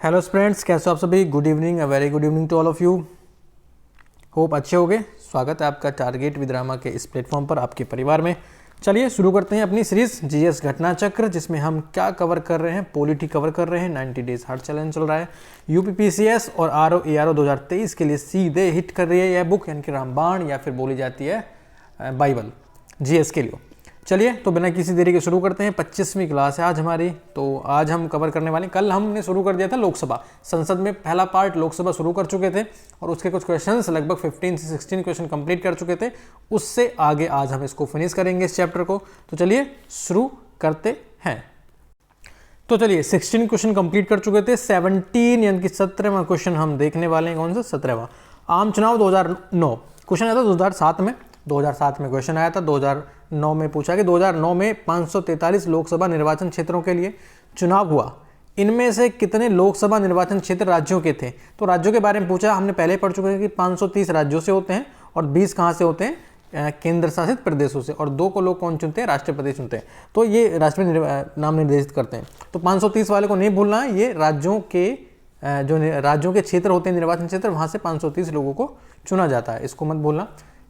Hello friends, कैसे हो आप सभी। Good evening, a very good evening to all of you. Hope अच्छे होंगे। स्वागत है आपका टारगेट विद्रामा के इस प्लेटफॉर्म पर, आपके परिवार में। चलिए शुरू करते हैं अपनी सीरीज जीएस घटना चक्र, जिसमें हम क्या कवर कर रहे हैं। पॉलिटी कवर कर रहे हैं। 90 डेज हार्ड चैलेंज चल रहा है। यूपीपीसीएस और आरओ एआरओ 2023 के लिए सीधे हिट कर रही है यह बुक, यानी कि रामबाण या फिर बोली जाती है बाइबल जीएस के लिए। चलिए तो बिना किसी देरी के शुरू करते हैं। 25वीं क्लास है आज हमारी। तो आज हम कवर करने वाले, कल हमने शुरू कर दिया था लोकसभा संसद में, पहला पार्ट लोकसभा शुरू कर चुके थे और उसके कुछ क्वेश्चंस लगभग 15 से 16 क्वेश्चन कंप्लीट कर चुके थे। उससे आगे आज हम इसको फिनिश करेंगे इस चैप्टर को। तो चलिए शुरू करते हैं। तो चलिए 16 क्वेश्चन कंप्लीट कर चुके थे। 17 यानी कि 17वां क्वेश्चन हम देखने वाले हैं। कौन सा? 17वां। आम चुनाव 2009 क्वेश्चन आया था 2007 में। 2007 में क्वेश्चन आया था। 2009 में पूछा कि 2009 में 543 लोकसभा निर्वाचन क्षेत्रों के लिए चुनाव हुआ। इनमें से कितने लोकसभा निर्वाचन क्षेत्र राज्यों के थे? तो राज्यों के बारे में पूछा। हमने पहले पढ़ चुके हैं कि 530 राज्यों से होते हैं और 20 कहाँ से होते हैं? केंद्र शासित प्रदेशों से। और 2 को लोग कौन चुनते हैं? राष्ट्रपति चुनते हैं। तो ये राष्ट्रपति नाम निर्देशित करते हैं। तो 530 वाले को नहीं भूलना है। ये राज्यों के जो राज्यों के क्षेत्र होते हैं, निर्वाचन क्षेत्र, वहाँ से 530 लोगों को चुना जाता है। इसको मत भूलना।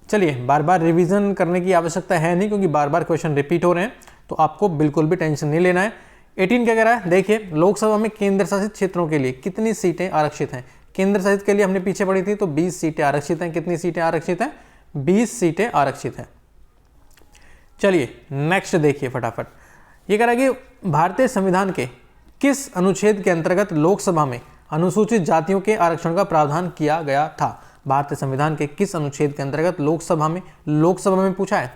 चलिए, बार बार रिवीजन करने की आवश्यकता है नहीं, क्योंकि बार बार क्वेश्चन रिपीट हो रहे हैं, तो आपको बिल्कुल भी टेंशन नहीं लेना है। 18 क्या कह रहा है? देखिए, लोकसभा में केंद्र शासित क्षेत्रों के लिए कितनी सीटें आरक्षित हैं? केंद्र शासित के लिए हमने पीछे पढ़ी थी, तो 20 सीटें आरक्षित हैं। कितनी सीटें आरक्षित हैं? 20 सीटें आरक्षित हैं। चलिए नेक्स्ट देखिए फटाफट। ये कह रहा है कि भारतीय संविधान के किस अनुच्छेद के अंतर्गत लोकसभा में अनुसूचित जातियों के आरक्षण का प्रावधान किया गया था? भारतीय संविधान के किस अनुच्छेद के अंतर्गत लोकसभा में पूछा है।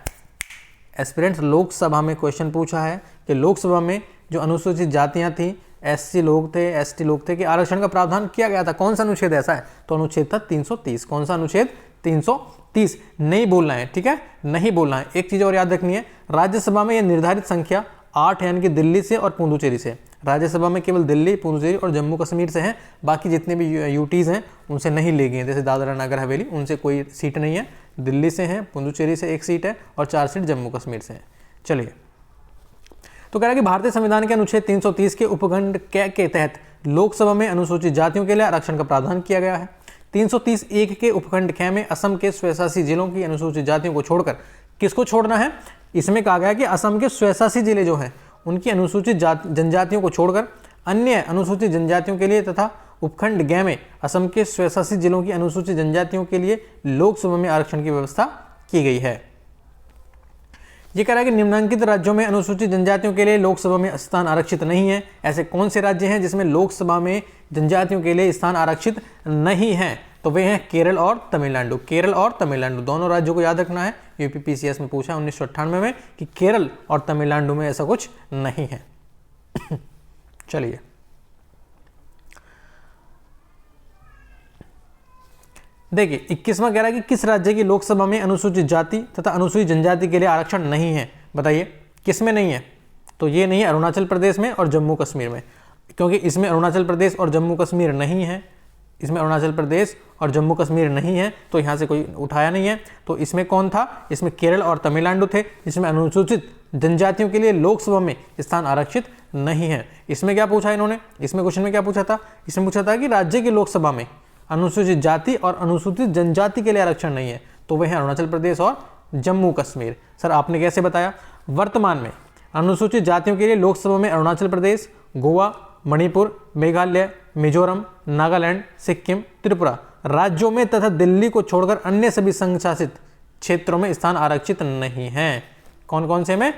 एस्पिरेंट्स, लोकसभा में क्वेश्चन पूछा है कि लोकसभा में जो अनुसूचित जातियां थी, एससी लोग थे, एसटी लोग थे, कि आरक्षण का प्रावधान किया गया था। कौन सा अनुच्छेद ऐसा है? तो अनुच्छेद था 330। कौन सा अनुच्छेद? 330। नहीं बोलना है, ठीक है, नहीं बोलना है। एक चीज और याद रखनी है, राज्यसभा में यह निर्धारित संख्या 8 यानी कि दिल्ली से और पुडुचेरी से। राज्यसभा में केवल दिल्ली, पुडुचेरी और जम्मू कश्मीर से हैं। बाकी जितने भी यूटीज हैं उनसे नहीं ली गई हैं। जैसे दादरा नगर हवेली, उनसे कोई सीट नहीं है। दिल्ली से हैं, पुडुचेरी से 1 सीट है और 4 सीट जम्मू कश्मीर से हैं। चलिए, तो कह रहा है कि भारतीय संविधान के अनुच्छेद 330 के उपखंड क के तहत लोकसभा में अनुसूचित जातियों के लिए आरक्षण का प्रावधान किया गया है। 330(1) के उपखंड ख में असम के स्वशासी जिलों की अनुसूचित जातियों को छोड़कर किसको छोड़ना है? इसमें कहा गया है कि असम के स्वशासी जिले जो हैं उनकी अनुसूचित जनजातियों को छोड़कर अन्य अनुसूचित जनजातियों के लिए तथा उपखंड ग में असम के स्वशासी जिलों की अनुसूचित जनजातियों के लिए लोकसभा में आरक्षण की व्यवस्था की गई है। ये कह रहा है कि निम्नलिखित राज्यों में अनुसूचित जनजातियों के लिए लोकसभा में स्थान आरक्षित नहीं है। ऐसे कौन से राज्य हैं जिसमें लोकसभा में जनजातियों के लिए स्थान आरक्षित नहीं है? तो वे हैं केरल और तमिलनाडु। केरल और तमिलनाडु दोनों राज्यों को याद रखना है। यूपीपीसीएस में पूछा 1998 में कि केरल और तमिलनाडु में ऐसा कुछ नहीं है। चलिए, देखिए 21वां कह रहा है कि किस राज्य की लोकसभा में अनुसूचित जाति तथा अनुसूचित जनजाति के लिए आरक्षण नहीं है? बताइए किस में नहीं है? तो ये नहीं है अरुणाचल प्रदेश में और जम्मू कश्मीर में, क्योंकि इसमें अरुणाचल प्रदेश और जम्मू कश्मीर नहीं है। इसमें अरुणाचल प्रदेश और जम्मू कश्मीर नहीं है, तो यहाँ से कोई उठाया नहीं है। तो इसमें कौन था? इसमें केरल और तमिलनाडु थे, जिसमें अनुसूचित जनजातियों के लिए लोकसभा में स्थान आरक्षित नहीं है। इसमें क्या पूछा इन्होंने? इसमें क्वेश्चन में क्या पूछा था? इसमें पूछा था कि राज्य की लोकसभा में अनुसूचित जाति और अनुसूचित जनजाति के लिए आरक्षण नहीं है, तो वह है अरुणाचल प्रदेश और जम्मू कश्मीर। सर आपने कैसे बताया? वर्तमान में अनुसूचित जातियों के लिए लोकसभा में अरुणाचल प्रदेश, गोवा, मणिपुर, मेघालय, मिजोरम, नागालैंड, सिक्किम, त्रिपुरा राज्यों में तथा दिल्ली को छोड़कर अन्य सभी संघ शासित क्षेत्रों में स्थान आरक्षित नहीं है। कौन कौन से में?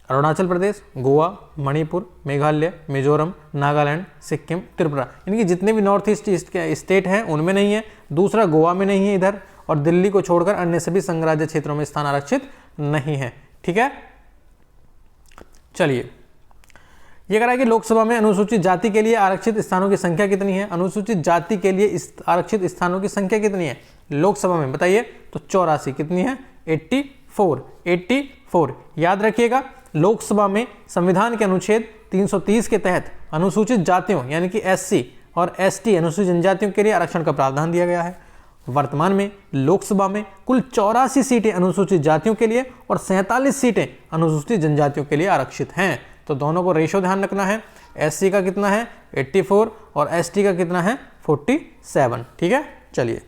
अरुणाचल प्रदेश, गोवा, मणिपुर, मेघालय, मिजोरम, नागालैंड, सिक्किम, त्रिपुरा, इनकी जितने भी नॉर्थ ईस्ट के स्टेट हैं उनमें नहीं है। दूसरा गोवा में नहीं है इधर, और दिल्ली को छोड़कर अन्य सभी संघ राज्य क्षेत्रों में स्थान आरक्षित नहीं है। ठीक है, चलिए, ये कह रहा है कि लोकसभा में अनुसूचित जाति के लिए आरक्षित स्थानों की संख्या कितनी है? अनुसूचित जाति के लिए आरक्षित स्थानों की संख्या कितनी है लोकसभा में? बताइए। तो 84। कितनी है? 84। याद रखिएगा, लोकसभा में संविधान के अनुच्छेद 330 के तहत अनुसूचित जातियों यानी कि एससी और एसटी अनुसूचित जनजातियों के लिए आरक्षण का प्रावधान दिया गया है। वर्तमान में लोकसभा में कुल 84 सीटें अनुसूचित जातियों के लिए और 47 सीटें अनुसूचित जनजातियों के लिए आरक्षित हैं। तो दोनों को रेशो ध्यान रखना है। SC का कितना है 84 और ST का कितना है 47। ठीक है, चलिए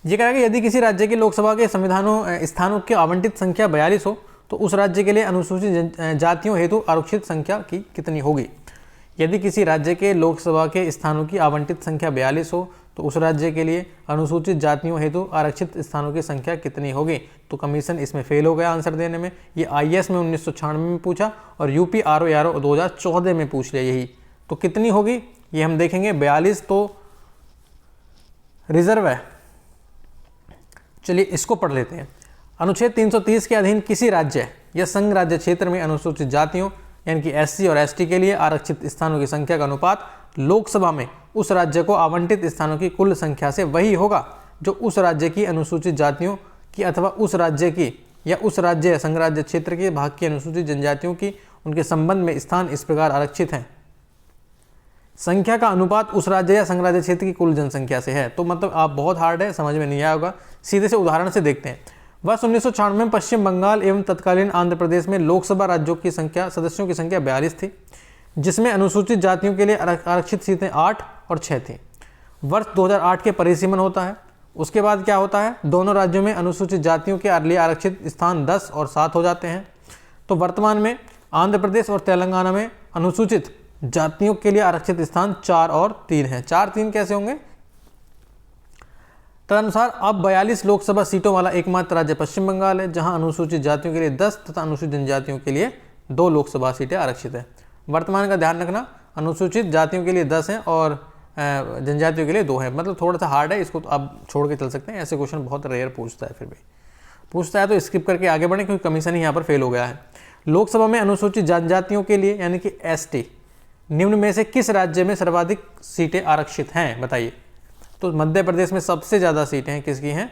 ये कह रहा है कि यदि किसी राज्य की लोकसभा के संविधानों स्थानों की आवंटित संख्या 42 हो तो उस राज्य के लिए अनुसूचित जातियों हेतु आरक्षित संख्या की कितनी होगी। यदि किसी राज्य के लोकसभा के स्थानों की आवंटित संख्या 42 हो तो उस राज्य के लिए अनुसूचित जातियों हेतु आरक्षित स्थानों की संख्या कितनी होगी। तो कमीशन इसमें फेल हो गया आंसर देने में। ये IAS में 1996 में पूछा और UP RO 2014 में पूछ लिया यही। तो कितनी होगी ये हम देखेंगे। 42 तो रिजर्व है। चलिए इसको पढ़ लेते हैं। अनुच्छेद 330 के अधीन किसी राज्य या संघ राज्य क्षेत्र में अनुसूचित जातियों यानी कि SC और ST के लिए आरक्षित स्थानों की संख्या का अनुपात लोकसभा में उस राज्य को आवंटित स्थानों की कुल संख्या से वही होगा जो उस राज्य की अनुसूचित जातियों की अथवा उस राज्य की या उस राज्य संघ राज्य क्षेत्र के भाग की अनुसूचित जनजातियों की उनके संबंध में स्थान इस प्रकार आरक्षित हैं। संख्या का अनुपात उस राज्य या संघ राज्य क्षेत्र की कुल जनसंख्या से है। तो मतलब आप बहुत हार्ड है, समझ में नहीं आया होगा। सीधे से उदाहरण से देखते हैं। वर्ष 1996 में पश्चिम बंगाल एवं तत्कालीन आंध्र प्रदेश में लोकसभा राज्यों की संख्या सदस्यों की संख्या 42 थी, जिसमें अनुसूचित जातियों के लिए आरक्षित सीटें 8 और 6 थी। वर्ष 2008 के परिसीमन होता है। उसके बाद क्या होता है, दोनों राज्यों में अनुसूचित जातियों के लिए आरक्षित स्थान 10 और 7 हो जाते हैं। तो वर्तमान में आंध्र प्रदेश और तेलंगाना में अनुसूचित जातियों के लिए आरक्षित स्थान 4 और 3 हैं। 4-3 कैसे होंगे। तदनुसार अब 42 लोकसभा सीटों वाला एकमात्र राज्य पश्चिम बंगाल है, जहां अनुसूचित जातियों के लिए 10 तथा अनुसूचित जनजातियों के लिए 2 लोकसभा सीटें आरक्षित है। वर्तमान का ध्यान रखना, अनुसूचित जातियों के लिए 10 हैं और जनजातियों के लिए 2 हैं। मतलब थोड़ा सा हार्ड है, इसको तो आप छोड़ के चल सकते हैं। ऐसे क्वेश्चन बहुत रेयर पूछता है, फिर भी पूछता है तो स्किप करके आगे बढ़े क्योंकि कमीशन ही यहाँ पर फेल हो गया है। लोकसभा में अनुसूचित जनजातियों के लिए यानी कि ST निम्न में से किस राज्य में सर्वाधिक सीटें आरक्षित हैं, बताइए। तो मध्य प्रदेश में सबसे ज़्यादा सीटें हैं किसकी हैं,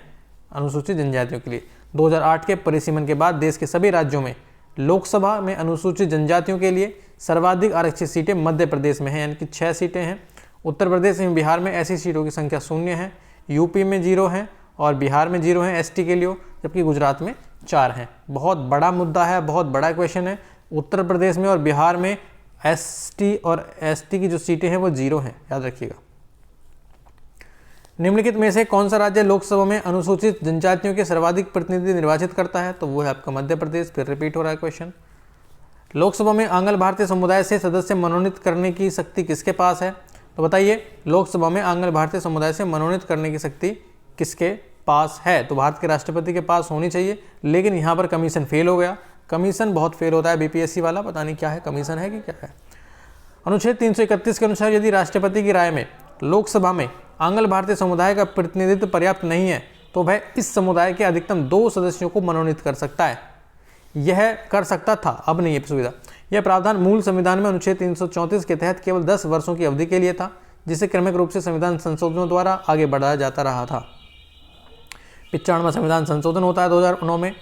अनुसूचित जनजातियों के लिए। 2008 के परिसीमन के बाद देश के सभी राज्यों में लोकसभा में अनुसूचित जनजातियों के लिए सर्वाधिक आरक्षित सीटें मध्य प्रदेश में हैं, यानी कि 6 सीटें हैं। उत्तर प्रदेश एवं बिहार में ऐसी सीटों की संख्या 0 है। UP में 0 है और बिहार में 0 है ST के लिए, जबकि गुजरात में 4 हैं। बहुत बड़ा मुद्दा है, बहुत बड़ा क्वेश्चन है। उत्तर प्रदेश में और बिहार में ST और ST की जो सीटें हैं वो 0 हैं, याद रखिएगा। निम्नलिखित में से कौन सा राज्य लोकसभा में अनुसूचित जनजातियों के सर्वाधिक प्रतिनिधि निर्वाचित करता है, तो वो है आपका मध्य प्रदेश। फिर रिपीट हो रहा है क्वेश्चन। लोकसभा में आंग्ल भारतीय समुदाय से सदस्य मनोनीत करने की शक्ति किसके पास है, तो बताइए। लोकसभा में आंग्ल भारतीय समुदाय से मनोनीत करने की शक्ति किसके पास है, तो भारत के राष्ट्रपति के पास होनी चाहिए। लेकिन यहाँ पर कमीशन फेल हो गया। कमीशन बहुत फेल होता है BPSC वाला, पता नहीं क्या है, कमीशन है कि क्या है। अनुच्छेद 331 के अनुसार यदि राष्ट्रपति की राय में लोकसभा में आंग्ल भारतीय समुदाय का प्रतिनिधित्व पर्याप्त नहीं है तो वह इस समुदाय के अधिकतम 2 सदस्यों को मनोनीत कर सकता है। यह कर सकता था, अब नहीं है सुविधा। यह प्रावधान मूल संविधान में अनुच्छेद 334 के तहत केवल 10 वर्षों की अवधि के लिए था, जिसे क्रमिक रूप से संविधान संशोधनों द्वारा आगे बढ़ाया जाता रहा था। 95वां संविधान संशोधन होता है 2009 में।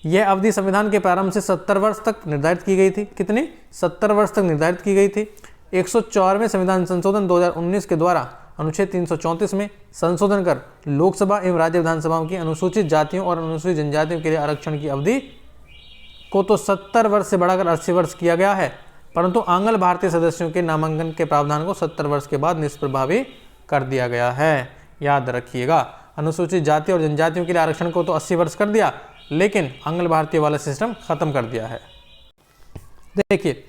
यह अवधि संविधान के प्रारंभ से 70 वर्ष तक निर्धारित की गई थी। कितनी? 70 वर्ष तक निर्धारित की गई थी। 104वें संविधान संशोधन 2019 के द्वारा अनुच्छेद 334 में संशोधन कर लोकसभा एवं राज्य विधानसभाओं की अनुसूचित जातियों और अनुसूचित जनजातियों के लिए आरक्षण की अवधि को तो 70 वर्ष से बढ़ाकर 80 वर्ष किया गया है, परंतु आंग्ल भारतीय सदस्यों के नामांकन के प्रावधान को 70 वर्ष के बाद निष्प्रभावी कर दिया गया है। याद रखिएगा, अनुसूचित जाति और जनजातियों के लिए आरक्षण को तो 80 वर्ष कर दिया, लेकिन आंग्ल भारतीय वाला सिस्टम खत्म कर दिया है। देखिए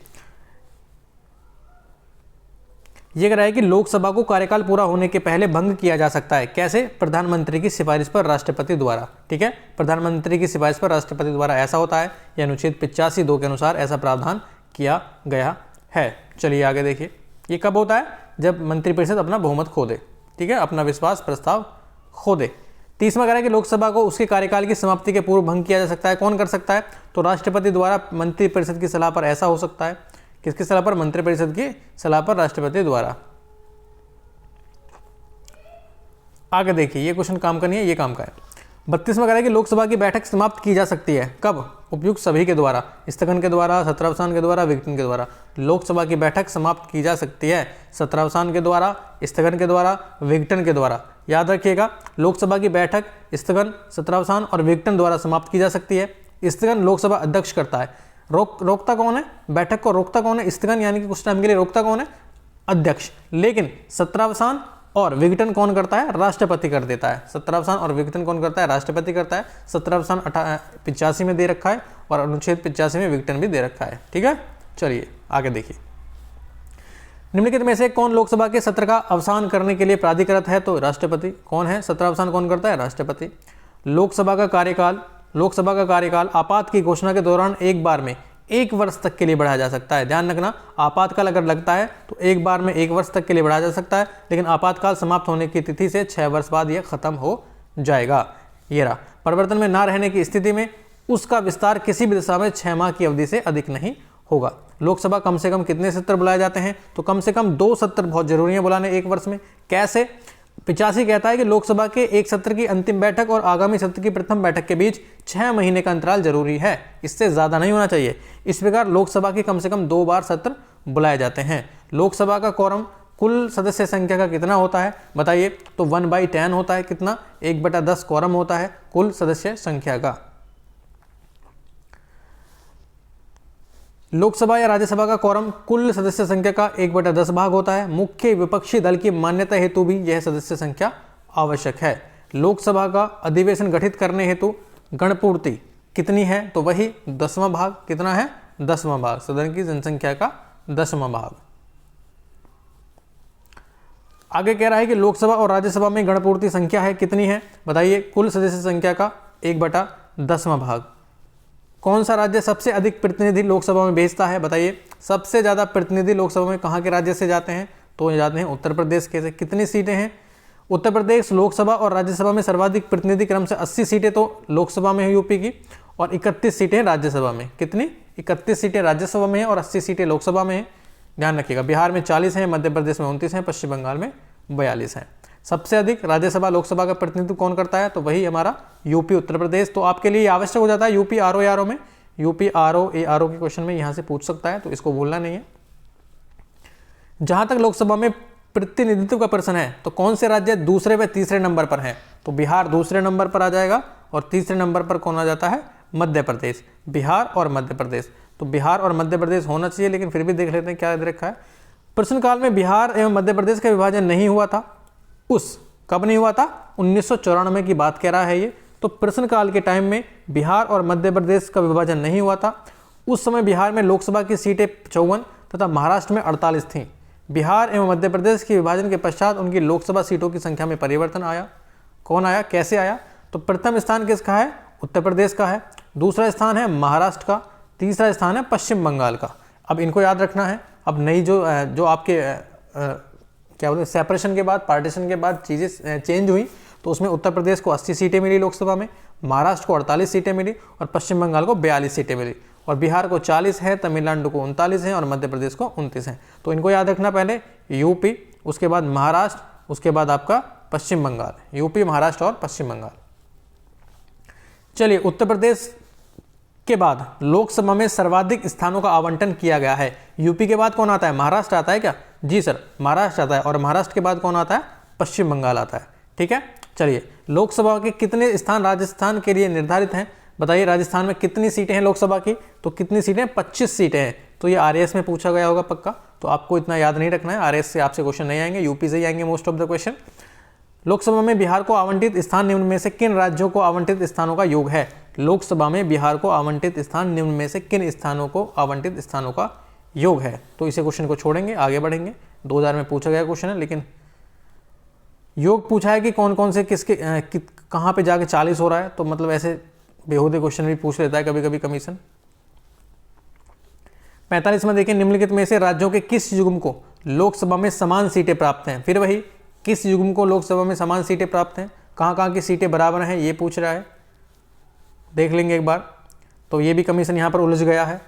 ये कह रहा है कि लोकसभा को कार्यकाल पूरा होने के पहले भंग किया जा सकता है। कैसे? प्रधानमंत्री की सिफारिश पर राष्ट्रपति द्वारा। ठीक है, प्रधानमंत्री की सिफारिश पर राष्ट्रपति द्वारा ऐसा होता है। यह अनुच्छेद 85(2) के अनुसार ऐसा प्रावधान किया गया है। चलिए आगे देखिए, ये कब होता है? जब मंत्रिपरिषद अपना बहुमत खो दे। ठीक है, अपना विश्वास प्रस्ताव खो दे। 30वां कह रहा है कि लोकसभा को उसके कार्यकाल की समाप्ति के पूर्व भंग किया जा सकता है। कौन कर सकता है? तो राष्ट्रपति द्वारा मंत्रिपरिषद की सलाह पर ऐसा हो सकता है। किसकी सलाह पर? मंत्रिपरिषद की सलाह पर राष्ट्रपति द्वारा। आगे देखिए, ये क्वेश्चन काम का नहीं है, ये काम का है। 32वां कह रहा है कि लोकसभा की बैठक समाप्त की जा सकती है। कब? उपयुक्त सभी के द्वारा, स्थगन के द्वारा, सत्रावसान के द्वारा, विघटन के द्वारा। लोकसभा की बैठक समाप्त की जा सकती है सत्रावसान के द्वारा, स्थगन के द्वारा, विघटन के द्वारा। याद रखिएगा, लोकसभा की बैठक स्थगन, सत्रावसान और विघटन द्वारा समाप्त की जा सकती है। स्थगन लोकसभा अध्यक्ष करता है। रोकता कौन है, बैठक को रोकता कौन है, स्थगन यानी कि कुछ टाइम के लिए रोकता कौन है, अध्यक्ष। लेकिन सत्रावसान और विघटन कौन करता है, राष्ट्रपति कर देता है। सत्रावसान और विघटन कौन करता है, राष्ट्रपति करता है। सत्रावसान 85 में दे रखा है और अनुच्छेद 85 में विघटन भी दे रखा है। ठीक है, चलिए आगे देखिए। निम्नलिखित में से कौन लोकसभा के सत्र का अवसान करने के लिए प्राधिकृत है, तो राष्ट्रपति। कौन है, सत्रावसान कौन करता है, राष्ट्रपति। लोकसभा का कार्यकाल आपात की घोषणा के दौरान एक बार में 1 वर्ष तक के लिए बढ़ाया जा सकता है। ध्यान रखना, आपातकाल अगर लगता है तो एक बार में 1 वर्ष तक के लिए बढ़ाया जा सकता है, लेकिन आपातकाल समाप्त होने की तिथि से 6 वर्ष बाद यह खत्म हो जाएगा। ये रहा। परिवर्तन में ना रहने की स्थिति में उसका विस्तार किसी भी दिशा में 6 माह की अवधि से अधिक नहीं होगा। लोकसभा कम से कम कितने सत्र बुलाए जाते हैं, तो कम से कम 2 सत्र बहुत जरूरी है बुलाने 1 वर्ष में। कैसे, 85 कहता है कि लोकसभा के एक सत्र की अंतिम बैठक और आगामी सत्र की प्रथम बैठक के बीच 6 महीने का अंतराल जरूरी है, इससे ज्यादा नहीं होना चाहिए। इस प्रकार लोकसभा के कम से कम 2 बार सत्र बुलाए जाते हैं। लोकसभा का कोरम कुल सदस्य संख्या का कितना होता है, बताइए, तो 1/10 होता है। कितना, 1/10 कोरम होता है कुल सदस्य संख्या का। लोकसभा या राज्यसभा का कोरम कुल सदस्य संख्या का 1/10 भाग होता है। मुख्य विपक्षी दल की मान्यता हेतु भी यह सदस्य संख्या आवश्यक है। लोकसभा का अधिवेशन गठित करने हेतु गणपूर्ति कितनी है, तो वही 10वां भाग। कितना है, 10वां भाग, सदन की जनसंख्या का 10वां भाग। आगे कह रहा है कि लोकसभा और राज्यसभा में गणपूर्ति संख्या है, कितनी है, बताइए, कुल सदस्य संख्या का 1/10वां भाग। कौन सा राज्य सबसे अधिक प्रतिनिधि लोकसभा में भेजता है, बताइए। सबसे ज्यादा प्रतिनिधि लोकसभा में कहाँ के राज्य से जाते हैं, तो जाते हैं उत्तर प्रदेश के से। कितनी सीटें हैं, उत्तर प्रदेश लोकसभा और राज्यसभा में सर्वाधिक प्रतिनिधि क्रम से 80 सीटें तो लोकसभा में है यूपी की, और 31 सीटें राज्यसभा में। कितनी, 31 सीटें राज्यसभा में है और 80 सीटें लोकसभा में है। ध्यान रखिएगा। बिहार में 40 हैं, मध्य प्रदेश में 29 हैं, पश्चिम बंगाल में 42 हैं। सबसे अधिक राज्यसभा लोकसभा का प्रतिनिधित्व कौन करता है, तो वही हमारा यूपी उत्तर प्रदेश। तो आपके लिए आवश्यक हो जाता है यूपी आरओ आरओ में, यूपी आरओ ए आरओ के क्वेश्चन में यहां से पूछ सकता है, तो इसको भूलना नहीं है। जहां तक लोकसभा में प्रतिनिधित्व का प्रश्न है, तो कौन से राज्य दूसरे व तीसरे नंबर पर हैं, तो बिहार दूसरे नंबर पर आ जाएगा और तीसरे नंबर पर कौन आ जाता है, मध्य प्रदेश। बिहार और मध्य प्रदेश, तो बिहार और मध्य प्रदेश होना चाहिए, लेकिन फिर भी देख लेते हैं क्या दे रखा है। प्रश्नकाल में बिहार एवं मध्य प्रदेश का विभाजन नहीं हुआ था। कब नहीं हुआ था, 1994 की बात कह रहा है ये। तो प्रश्नकाल के टाइम में बिहार और मध्य प्रदेश का विभाजन नहीं हुआ था। उस समय बिहार में लोकसभा की सीटें 54 तथा महाराष्ट्र में 48 थीं। बिहार एवं मध्य प्रदेश के विभाजन के पश्चात उनकी लोकसभा सीटों की संख्या में परिवर्तन आया। कौन आया, कैसे आया, तो प्रथम स्थान किसका है, उत्तर प्रदेश का है, दूसरा स्थान है महाराष्ट्र का, तीसरा स्थान है पश्चिम बंगाल का। अब इनको याद रखना है। अब नई जो आपके क्या बोलते हैं, सेपरेशन के बाद, पार्टीशन के बाद चीज़ें चेंज हुई, तो उसमें उत्तर प्रदेश को 80 सीटें मिली लोकसभा में, महाराष्ट्र को 48 सीटें मिली और पश्चिम बंगाल को 42 सीटें मिली, और बिहार को 40 है, तमिलनाडु को 39 है और मध्य प्रदेश को 29 है। तो इनको याद रखना, पहले यूपी, उसके बाद महाराष्ट्र, उसके बाद आपका पश्चिम बंगाल। यूपी, महाराष्ट्र और पश्चिम बंगाल। चलिए, उत्तर प्रदेश के बाद लोकसभा में सर्वाधिक स्थानों का आवंटन किया गया है। यूपी के बाद कौन आता है, महाराष्ट्र आता है क्या, जी सर, महाराष्ट्र आता है, और महाराष्ट्र के बाद कौन आता है, पश्चिम बंगाल आता है। ठीक है, चलिए, लोकसभा के कितने स्थान राजस्थान के लिए निर्धारित हैं, बताइए। राजस्थान में कितनी सीटें हैं लोकसभा की, तो कितनी सीटें, 25 सीटें हैं। तो ये आरएएस में पूछा गया होगा पक्का, तो आपको इतना याद नहीं रखना है, आरएएस से आपसे क्वेश्चन नहीं आएंगे, यूपी से ही आएंगे most of the question. Lok Sabha में बिहार को आवंटित स्थान निम्न में से किन राज्यों को आवंटित स्थानों का योग है। लोकसभा में बिहार को आवंटित स्थान निम्न में से किन स्थानों को आवंटित स्थानों का योग है। तो इसे क्वेश्चन को छोड़ेंगे, आगे बढ़ेंगे। 2000 में पूछा गया क्वेश्चन है, लेकिन योग पूछा है कि कौन कौन से किसके कहाँ पे जाके 40 हो रहा है, तो मतलब ऐसे बेहूदे क्वेश्चन भी पूछ लेता है कभी कभी कमीशन। 45 में देखिए, निम्नलिखित में से राज्यों के किस युग्म को लोकसभा में समान सीटें प्राप्त हैं। फिर वही, किस युग्म को लोकसभा में समान सीटें प्राप्त हैं, कहाँ कहाँ की सीटें बराबर हैं, ये पूछ रहा है, देख लेंगे एक बार। तो ये भी कमीशन यहाँ पर उलझ गया है।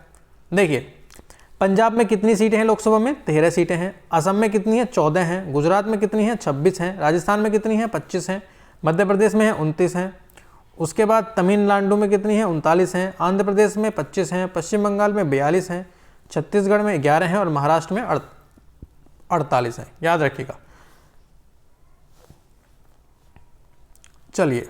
देखिए, पंजाब में कितनी सीटें हैं लोकसभा में, 13 सीटें हैं। असम में कितनी है, 14 हैं। गुजरात में कितनी है, 26 हैं। राजस्थान में कितनी है, 25 हैं। मध्य प्रदेश में है 29 हैं। उसके बाद तमिलनाडु में कितनी है, 39 हैं। आंध्र प्रदेश में 25 हैं। पश्चिम बंगाल में 42 हैं। छत्तीसगढ़ में 11 हैं और महाराष्ट्र में 48 हैं। याद रखिएगा। चलिए,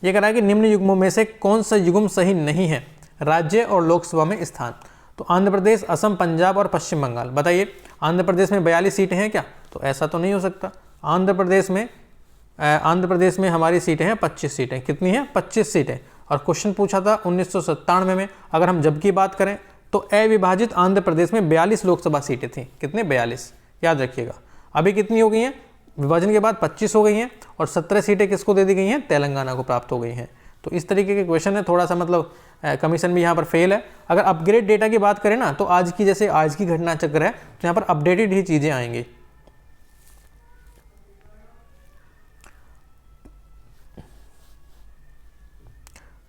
ये कह रहा है कि निम्न युग्मों में से कौन सा युग्म सही नहीं है। राज्य और लोकसभा में स्थान। तो आंध्र प्रदेश, असम, पंजाब और पश्चिम बंगाल। बताइए आंध्र प्रदेश में 42 सीटें हैं क्या? तो ऐसा तो नहीं हो सकता। आंध्र प्रदेश में हमारी सीटें हैं 25 सीटें। कितनी हैं? 25 सीटें। और क्वेश्चन पूछा था 1997 में। अगर हम जब की बात करें तो अविभाजित आंध्र प्रदेश में 42 लोकसभा सीटें थी। कितने? 42। याद रखिएगा। अभी कितनी हो गई हैं? विभाजन के बाद 25 हो गई हैं और 17 सीटें किसको दे दी गई हैं? तेलंगाना को प्राप्त हो गई हैं। तो इस तरीके के क्वेश्चन है। थोड़ा सा मतलब कमीशन भी यहाँ पर फेल है। अगर अपग्रेड डेटा की बात करें ना तो आज की जैसे आज की घटना चक्र है तो यहाँ पर अपडेटेड ही चीजें आएंगी।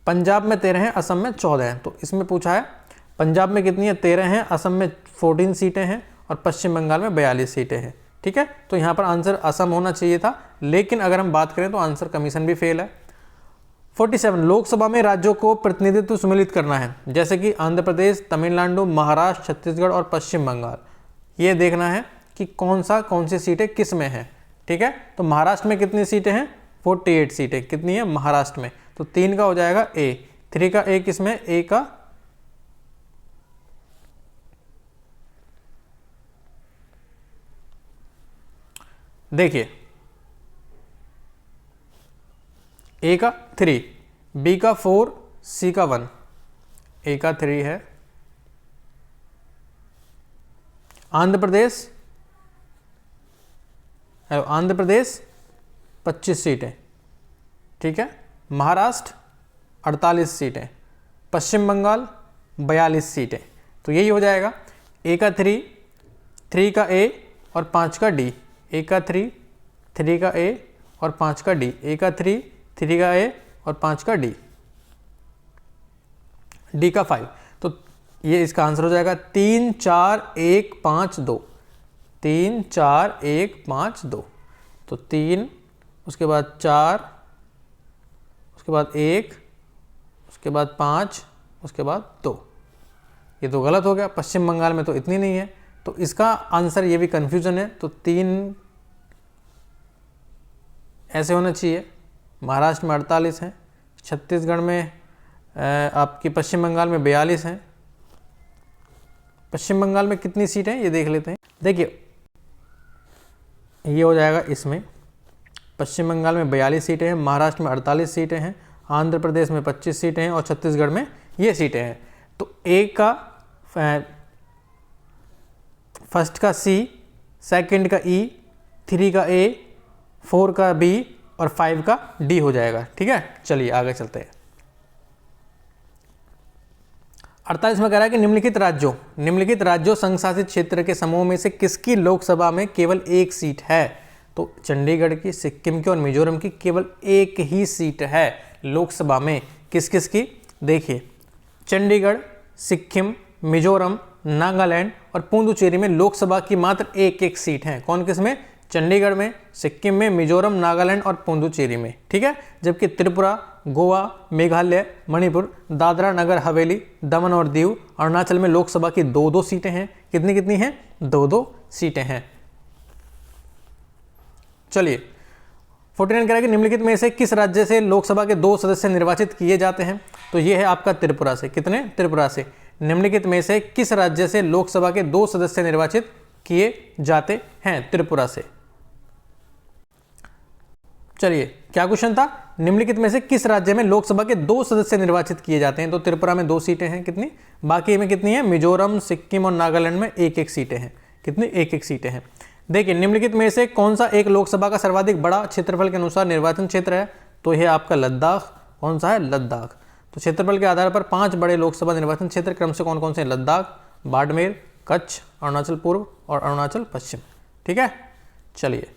पंजाब में 13 हैं, असम में 14 हैं। तो इसमें पूछा है पंजाब में कितनी है? 13 हैं, असम में 14 सीटें हैं और पश्चिम बंगाल में 42 सीटें हैं। ठीक है, तो यहाँ पर आंसर असम होना चाहिए था, लेकिन अगर हम बात करें तो आंसर कमीशन भी फेल है। 47 लोकसभा में राज्यों को प्रतिनिधित्व सम्मिलित करना है, जैसे कि आंध्र प्रदेश, तमिलनाडु, महाराष्ट्र, छत्तीसगढ़ और पश्चिम बंगाल। ये देखना है कि कौन सी सीटें किस में है। ठीक है, तो महाराष्ट्र में कितनी सीटें हैं? 48 सीटें। कितनी है महाराष्ट्र में? तो 3 का हो जाएगा ए, 3 का ए किसमें? ए का देखिए ए का 3, बी का 4, सी का 1। ए का 3 है। आंध्र प्रदेश 25 सीटें। ठीक है, महाराष्ट्र 48 सीटें, पश्चिम बंगाल 42 सीटें। तो यही हो जाएगा। ए का 3 का ए और 5 का डी। ए का 3 का ए और 5 का डी। ए का 3 का ए और 5 का डी। डी का 5। तो ये इसका आंसर हो जाएगा 3 4 1 5 2। 3 4 1 5 2। तो 3, उसके बाद 4, उसके बाद 1, उसके बाद 5, उसके बाद 2। ये तो गलत हो गया। पश्चिम बंगाल में तो इतनी नहीं है, तो इसका आंसर ये भी कंफ्यूजन है। तो 3 ऐसे होना चाहिए। महाराष्ट्र में 48 हैं, छत्तीसगढ़ में आपकी पश्चिम बंगाल में 42 हैं। पश्चिम बंगाल में कितनी सीटें हैं ये देख लेते हैं। देखिए ये हो जाएगा इसमें, पश्चिम बंगाल में 42 सीटें हैं, महाराष्ट्र में 48 सीटें हैं, आंध्र प्रदेश में 25 सीटें हैं और छत्तीसगढ़ में ये सीटें हैं। तो ए का फर्स्ट का सी, सेकंड का ई, 3 का ए, 4 का बी और 5 का डी हो जाएगा। ठीक है, चलिए आगे चलते हैं। 48 में कह रहा है कि निम्नलिखित राज्यों संघ शासित क्षेत्र के समूह में से किसकी लोकसभा में केवल एक सीट है? तो चंडीगढ़ की, सिक्किम की और मिजोरम की केवल एक ही सीट है लोकसभा में। किस किस की? देखिए चंडीगढ़, सिक्किम, मिजोरम, नागालैंड और पुडुचेरी में लोकसभा की मात्र एक एक सीट है। कौन किस में? चंडीगढ़ में, सिक्किम में, मिजोरम, नागालैंड और पुडुचेरी में। ठीक है, जबकि त्रिपुरा, गोवा, मेघालय, मणिपुर, दादरा नगर हवेली, दमन और दीव, अरुणाचल में लोकसभा की 2-2 सीटें हैं। कितनी कितनी हैं? 2-2 सीटें हैं। चलिए 49 कह रहा है कि निम्नलिखित में से किस राज्य से लोकसभा के 2 सदस्य निर्वाचित किए जाते हैं? तो ये है आपका त्रिपुरा से। कितने? त्रिपुरा से। निम्नलिखित में से किस राज्य से लोकसभा के 2 सदस्य निर्वाचित किए जाते हैं? त्रिपुरा से। चलिए क्या क्वेश्चन था? निम्नलिखित में से किस राज्य में लोकसभा के 2 सदस्य निर्वाचित किए जाते हैं? तो त्रिपुरा में 2 सीटें हैं। कितनी? बाकी में कितनी है? मिजोरम, सिक्किम और नागालैंड में एक एक सीटें हैं। कितनी? एक एक सीटें हैं। देखिए निम्नलिखित में से कौन सा एक लोकसभा का सर्वाधिक बड़ा क्षेत्रफल के अनुसार निर्वाचन क्षेत्र है? तो यह आपका लद्दाख। कौन सा है? लद्दाख। तो क्षेत्रफल के आधार पर 5 बड़े लोकसभा निर्वाचन क्षेत्र क्रम से कौन कौन से? लद्दाख, बाड़मेर, कच्छ, अरुणाचल पूर्व और अरुणाचल पश्चिम। ठीक है, चलिए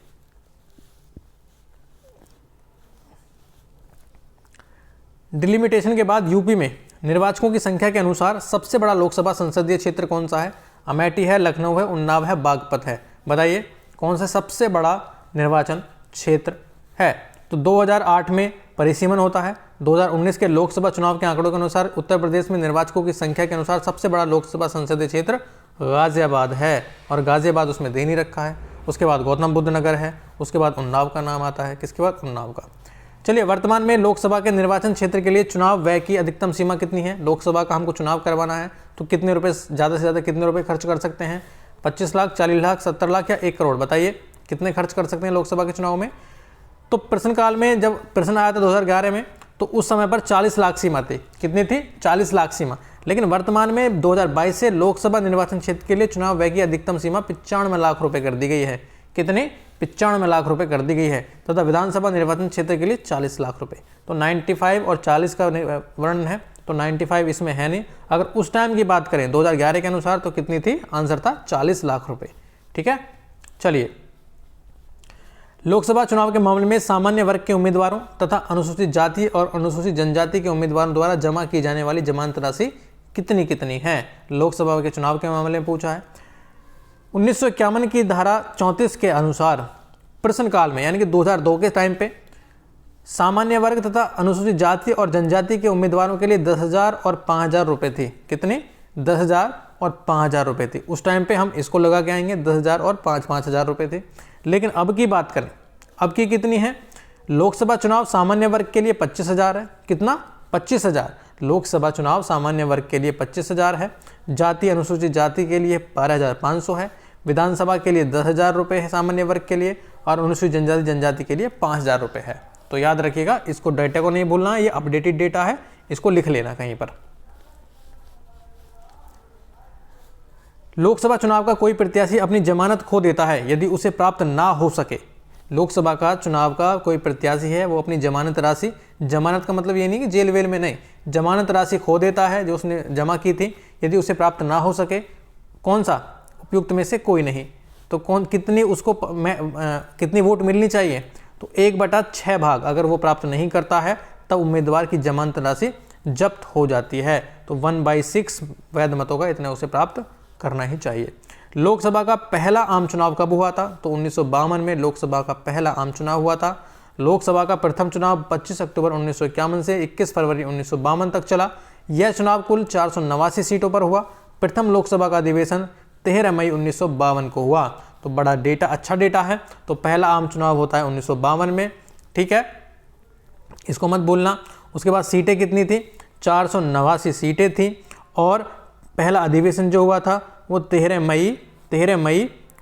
डिलिमिटेशन के बाद यूपी में निर्वाचकों की संख्या के अनुसार सबसे बड़ा लोकसभा संसदीय क्षेत्र कौन सा है? अमेठी है, लखनऊ है, उन्नाव है, बागपत है। बताइए कौन सा सबसे बड़ा निर्वाचन क्षेत्र है? तो 2008 में परिसीमन होता है। 2019 के लोकसभा चुनाव के आंकड़ों के अनुसार उत्तर प्रदेश में निर्वाचकों की संख्या के अनुसार सबसे बड़ा लोकसभा संसदीय क्षेत्र गाजियाबाद है, और गाजियाबाद उसमें दे नहीं रखा है। उसके बाद गौतम बुद्ध नगर है, उसके बाद उन्नाव का नाम आता है। किसके बाद? उन्नाव का। चलिए, वर्तमान में लोकसभा के निर्वाचन क्षेत्र के लिए चुनाव व्यय की अधिकतम सीमा कितनी है? लोकसभा का हमको चुनाव करवाना है तो कितने रुपए, ज़्यादा से ज़्यादा कितने रुपए खर्च कर सकते हैं? 25 लाख, 40 लाख, 70 लाख या 1 करोड़? बताइए कितने खर्च कर सकते हैं लोकसभा के चुनाव में? तो प्रश्न काल में जब प्रश्न आया था 2011 में, तो उस समय पर 40 लाख सीमा थी। कितनी थी? 40 लाख सीमा। लेकिन वर्तमान में 2022 से लोकसभा निर्वाचन क्षेत्र के लिए चुनाव व्यय की अधिकतम सीमा 95 लाख रुपए कर दी गई है। कितनी? 95 लाख रुपए कर दी गई है तथा विधानसभा निर्वाचन क्षेत्र के लिए 40 लाख रुपए। तो 95 और 40 का वर्णन है, तो 95 इसमें है नहीं। अगर उस टाइम की बात करें 2011 के अनुसार तो कितनी थी? आंसर था 40 लाख रुपए। ठीक है, चलिए, लोकसभा चुनाव के मामले में सामान्य वर्ग के उम्मीदवारों तथा अनुसूचित जाति और अनुसूचित जनजाति के उम्मीदवारों द्वारा जमा की जाने वाली जमानत राशि कितनी कितनी है? लोकसभा के चुनाव के मामले में पूछा है। 1951 की धारा 34 के अनुसार प्रश्न काल में यानी कि 2002 के टाइम पे सामान्य वर्ग तथा अनुसूचित जाति और जनजाति के उम्मीदवारों के लिए 10,000 और 5,000 रुपये थी। कितनी? 10,000 और 5,000 रुपये थी। उस टाइम पे हम इसको लगा के आएंगे, 10,000 और 5,000 रुपये थे। लेकिन अब की बात करें, अब की कितनी है? लोकसभा चुनाव सामान्य वर्ग के लिए 25,000 है। कितना? 25,000। लोकसभा चुनाव सामान्य वर्ग के लिए 25,000 है। जाति अनुसूचित जाति के लिए 12,500 है। विधानसभा के लिए 10,000 रुपये है सामान्य वर्ग के लिए, और अनुसूचित जनजाति के लिए 5,000 रुपये है। तो याद रखिएगा, इसको डेटा को नहीं भूलना, ये अपडेटेड डेटा है, इसको लिख लेना कहीं पर। लोकसभा चुनाव का कोई प्रत्याशी अपनी जमानत खो देता है यदि उसे प्राप्त ना हो सके। लोकसभा का चुनाव का कोई प्रत्याशी है, वो अपनी जमानत राशि, जमानत का मतलब ये नहीं कि जेल वेल में नहीं, जमानत राशि खो देता है जो उसने जमा की थी, यदि उसे प्राप्त ना हो सके। कौन सा? उपयुक्त में से कोई नहीं। तो कौन, कितनी उसको कितनी वोट मिलनी चाहिए? तो 1/6 भाग अगर वो प्राप्त नहीं करता है तब उम्मीदवार की जमानत राशि जब्त हो जाती है। तो 1/6 वैध मतों का इतना उसे प्राप्त करना ही चाहिए। लोकसभा का पहला आम चुनाव कब हुआ था? तो 1952 में लोकसभा का पहला आम चुनाव हुआ था। लोकसभा का प्रथम चुनाव 25 अक्टूबर 1951 से 21 फरवरी 1952 तक चला। यह चुनाव कुल 489 सीटों पर हुआ। प्रथम लोकसभा का अधिवेशन 13 मई 1952 को हुआ। तो बड़ा डेटा, अच्छा डेटा है। तो पहला आम चुनाव होता है 1952 में। ठीक है, इसको मत भूलना। उसके बाद सीटें कितनी थी? 489 सीटें थी। और पहला अधिवेशन जो हुआ था वो 13 मई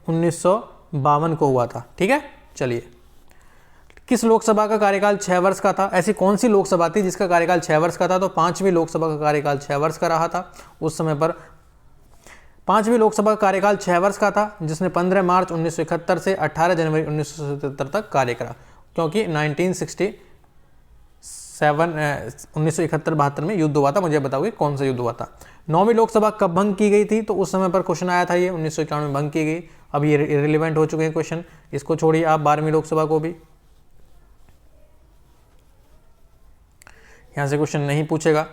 1952 को हुआ था। ठीक है, चलिए, किस लोकसभा का कार्यकाल 6 वर्ष का था? ऐसी कौन सी लोकसभा थी जिसका कार्यकाल 6 वर्ष का था? तो 5वीं लोकसभा का कार्यकाल 6 वर्ष का रहा था। उस समय पर 5वीं लोकसभा का कार्यकाल 6 वर्ष का था, जिसने 15 मार्च 1971 से 18 जनवरी 1977 तक कार्य करा। क्योंकि 1971-72 में युद्ध हुआ था। मुझे बताओगे कौन सा युद्ध हुआ था? 9वीं लोकसभा कब भंग की गई थी? तो उस समय पर क्वेश्चन आया था, ये 1991 में भंग की गई। अब ये इररिलेवेंट हो चुके हैं क्वेश्चन, इसको छोड़िए आप 12वीं लोकसभा को भी, यहाँ से क्वेश्चन नहीं पूछेगा।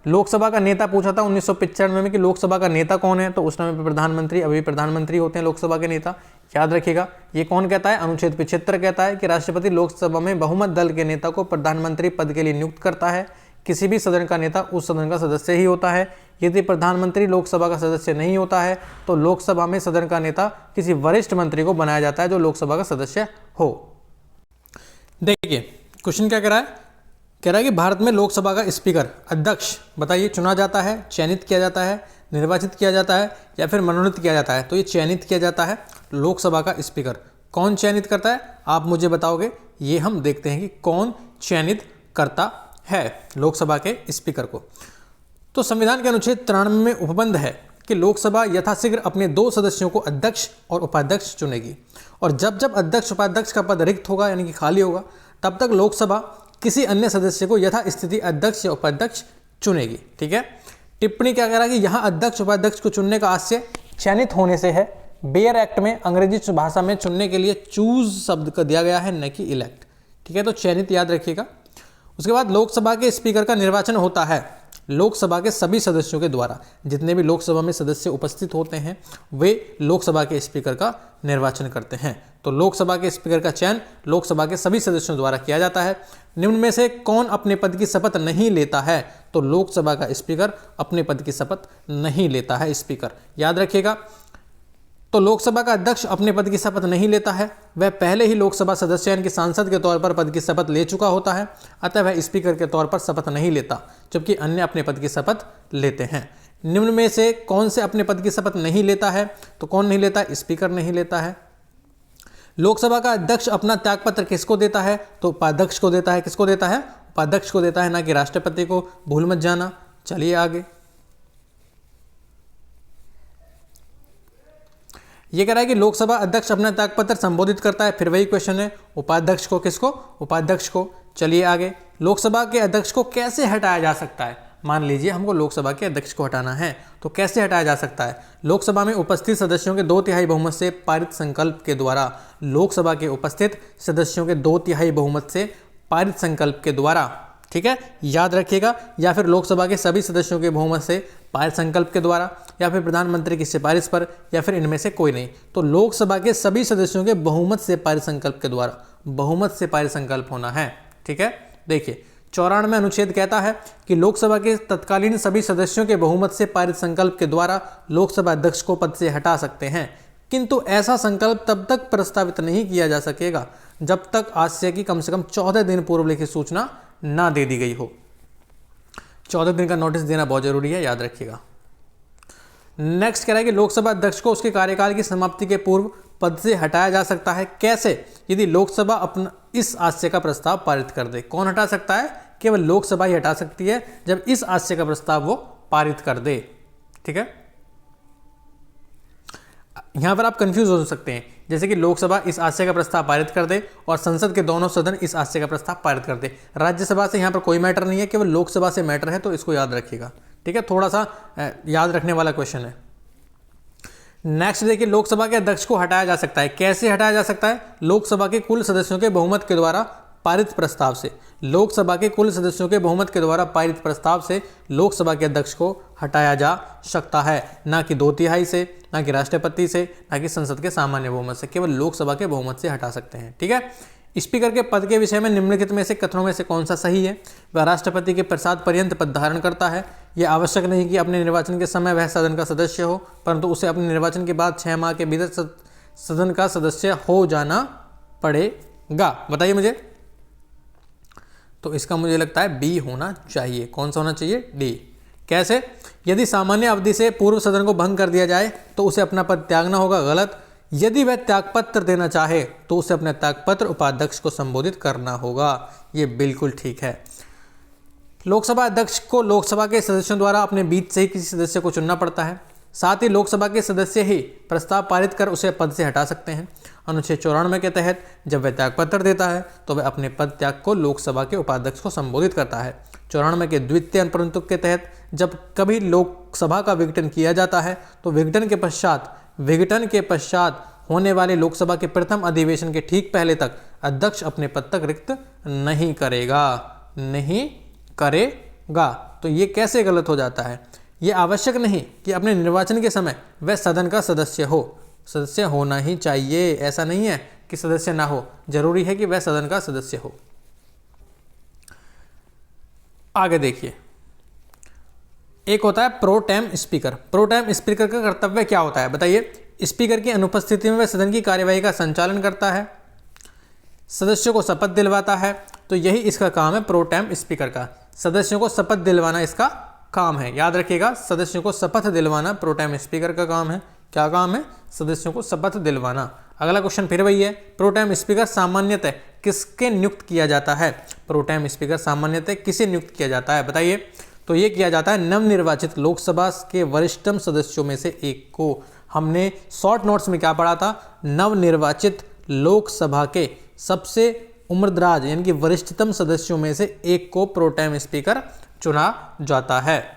लोकसभा का नेता पूछा था 1995 में कि लोकसभा का नेता कौन है? तो उस समय पर प्रधानमंत्री, अभी प्रधानमंत्री होते हैं लोकसभा के नेता। याद रखिएगा, ये कौन कहता है? अनुच्छेद 75 कहता है कि राष्ट्रपति लोकसभा में बहुमत दल के नेता को प्रधानमंत्री पद के लिए नियुक्त करता है। किसी भी सदन का नेता उस सदन का सदस्य ही होता है। यदि प्रधानमंत्री लोकसभा का सदस्य नहीं होता है तो लोकसभा में सदन का नेता किसी वरिष्ठ मंत्री को बनाया जाता है जो लोकसभा का सदस्य हो। देखिए क्वेश्चन क्या कह रहा है? कह रहा है कि भारत में लोकसभा का स्पीकर, अध्यक्ष, बताइए, चुना जाता है, चयनित किया जाता है, निर्वाचित किया जाता है या फिर मनोनीत किया जाता है? तो ये चयनित किया जाता है। लोकसभा का स्पीकर कौन चयनित करता है? आप मुझे बताओगे। ये हम देखते हैं कि कौन चयनित करता है लोकसभा के स्पीकर को। तो संविधान के अनुच्छेद 93 में उपबंध है कि लोकसभा यथाशीघ्र अपने 2 सदस्यों को अध्यक्ष और उपाध्यक्ष चुनेगी, और जब जब अध्यक्ष उपाध्यक्ष का पद रिक्त होगा यानी कि खाली होगा, तब तक लोकसभा किसी अन्य सदस्य को यथास्थिति अध्यक्ष या उपाध्यक्ष चुनेगी। ठीक है, टिप्पणी क्या कह रहा है कि यहाँ अध्यक्ष उपाध्यक्ष को चुनने का आशय चयनित होने से है। बेयर एक्ट में अंग्रेजी भाषा में चुनने के लिए चूज शब्द का दिया गया है, न कि इलेक्ट। ठीक है, तो चयनित याद रखिएगा। उसके बाद लोकसभा के स्पीकर का निर्वाचन होता है लोकसभा के सभी सदस्यों के द्वारा। जितने भी लोकसभा में सदस्य उपस्थित होते हैं वे लोकसभा के स्पीकर का निर्वाचन करते हैं। तो लोकसभा के स्पीकर का चयन लोकसभा के सभी सदस्यों द्वारा किया जाता है। निम्न में से कौन अपने पद की शपथ नहीं लेता है? तो लोकसभा का स्पीकर अपने पद की शपथ नहीं लेता है। स्पीकर याद रखिएगा। तो लोकसभा का अध्यक्ष अपने पद की शपथ नहीं लेता है, वह पहले ही लोकसभा सदस्य यानी कि सांसद के तौर पर पद की शपथ ले चुका होता है, अतः वह स्पीकर के तौर पर शपथ नहीं लेता, जबकि अन्य अपने पद की शपथ लेते हैं। निम्न में से कौन से अपने पद की शपथ नहीं लेता है? तो कौन नहीं लेता? स्पीकर नहीं लेता है। लोकसभा का अध्यक्ष अपना त्यागपत्र किसको देता है? तो उपाध्यक्ष को देता है। किसको देता है? उपाध्यक्ष को देता है, ना कि राष्ट्रपति को, भूल मत जाना। चलिए आगे। ये कह रहा है कि लोकसभा अध्यक्ष अपना त्यागपत्र संबोधित करता है, फिर वही क्वेश्चन है, उपाध्यक्ष को। किसको? उपाध्यक्ष को। चलिए आगे। लोकसभा के अध्यक्ष को कैसे हटाया जा सकता है? मान लीजिए हमको लोकसभा के अध्यक्ष को हटाना है, तो कैसे हटाया जा सकता है? लोकसभा में उपस्थित सदस्यों के 2/3 बहुमत से पारित संकल्प के द्वारा। लोकसभा के उपस्थित सदस्यों के 2/3 बहुमत से पारित संकल्प के द्वारा, ठीक है, याद रखिएगा। या फिर लोकसभा के सभी सदस्यों के बहुमत से पारित संकल्प के द्वारा, या फिर प्रधानमंत्री की सिफारिश पर, या फिर इनमें से कोई नहीं। तो लोकसभा के सभी सदस्यों के बहुमत से पारित संकल्प के द्वारा, बहुमत से पारित संकल्प होना है, ठीक है। देखिए 94 अनुच्छेद कहता है कि लोकसभा के तत्कालीन सभी सदस्यों के बहुमत से पारित संकल्प के द्वारा लोकसभा अध्यक्ष को पद से हटा सकते हैं, किंतु ऐसा संकल्प तब तक प्रस्तावित नहीं किया जा सकेगा जब तक आशय की कम से कम 14 दिन पूर्व लिखित सूचना ना दे दी गई हो। 14 दिन का नोटिस देना बहुत जरूरी है, याद रखिएगा। नेक्स्ट कह रहा है कि लोकसभा अध्यक्ष को उसके कार्यकाल की समाप्ति के पूर्व पद से हटाया जा सकता है। कैसे? यदि लोकसभा अपना इस आशय का प्रस्ताव पारित कर दे। कौन हटा सकता है? केवल लोकसभा ही हटा सकती है, जब इस आशय का प्रस्ताव वो पारित कर दे, ठीक है। यहां पर आप कंफ्यूज हो सकते हैं, जैसे कि लोकसभा इस आशय का प्रस्ताव पारित कर दे और संसद के दोनों सदन इस आशय का प्रस्ताव पारित कर दे। राज्यसभा से यहां पर कोई मैटर नहीं है, केवल लोकसभा से मैटर है, तो इसको याद रखिएगा, ठीक है। थोड़ा सा याद रखने वाला क्वेश्चन है। नेक्स्ट देखिए, लोकसभा के अध्यक्ष को हटाया जा सकता है। कैसे हटाया जा सकता है? लोकसभा के कुल सदस्यों के बहुमत के द्वारा पारित प्रस्ताव से। लोकसभा के कुल सदस्यों के बहुमत के द्वारा पारित प्रस्ताव से लोकसभा के अध्यक्ष को हटाया जा सकता है, ना कि 2/3 से, ना कि राष्ट्रपति से, ना कि संसद के सामान्य बहुमत से। केवल लोकसभा के बहुमत से हटा सकते हैं, ठीक है। स्पीकर के पद के विषय में निम्नलिखित में से कथनों में से कौन सा सही है? वह राष्ट्रपति के प्रसाद पर्यंत पद धारण करता है। यह आवश्यक नहीं कि अपने निर्वाचन के समय वह सदन का सदस्य हो, परंतु उसे अपने निर्वाचन के बाद 6 माह के भीतर सदन का सदस्य हो जाना पड़ेगा। बताइए मुझे। तो इसका मुझे लगता है बी होना चाहिए। कौन सा होना चाहिए? डी। कैसे? यदि सामान्य अवधि से पूर्व सदन को भंग कर दिया जाए तो उसे अपना पद त्यागना होगा। गलत। यदि वह त्यागपत्र देना चाहे तो उसे अपना त्यागपत्र उपाध्यक्ष को संबोधित करना होगा। ये बिल्कुल ठीक है। लोकसभा अध्यक्ष को लोकसभा के सदस्यों द्वारा अपने बीच से ही किसी सदस्य को चुनना पड़ता है। साथ ही लोकसभा के सदस्य ही प्रस्ताव पारित कर उसे पद से हटा सकते हैं। अनुच्छेद 94 के तहत जब वह त्यागपत्र देता है तो वह अपने पद त्याग को लोकसभा के उपाध्यक्ष को संबोधित करता है। 94 के द्वितीय अनुपंतुक के तहत जब कभी लोकसभा का विघटन किया जाता है तो विघटन के पश्चात होने वाले लोकसभा के प्रथम अधिवेशन के ठीक पहले तक अध्यक्ष अपने पद तक रिक्त नहीं करेगा। तो ये कैसे गलत हो जाता है? ये आवश्यक नहीं कि अपने निर्वाचन के समय वह सदन का सदस्य हो। सदस्य होना ही चाहिए, ऐसा नहीं है कि सदस्य ना हो, जरूरी है कि वह सदन का सदस्य हो। आगे देखिए, एक होता है pro tem speaker. Pro tem speaker का कर्तव्य क्या होता है? बताइए। स्पीकर की अनुपस्थिति में वह सदन की कार्यवाही का संचालन करता है, सदस्यों को शपथ दिलवाता है। तो यही इसका काम है प्रो टेम स्पीकर का। सदस्यों को शपथ दिलवाना इसका काम है, याद रखिएगा। सदस्यों को शपथ दिलवाना प्रो टेम स्पीकर का काम है। क्या काम है? सदस्यों को शपथ दिलवाना। अगला क्वेश्चन फिर वही है, प्रो टेम स्पीकर सामान्यतः किसके नियुक्त किया जाता है? प्रो टेम स्पीकर सामान्यतः किसे नियुक्त किया जाता है? बताइए। तो ये किया जाता है नवनिर्वाचित लोकसभा के वरिष्ठतम सदस्यों में से एक को। हमने शॉर्ट नोट्स में क्या पढ़ा था? नवनिर्वाचित लोकसभा के सबसे उम्रदराज यानी कि वरिष्ठतम सदस्यों में से एक को प्रो टेम स्पीकर चुना जाता है।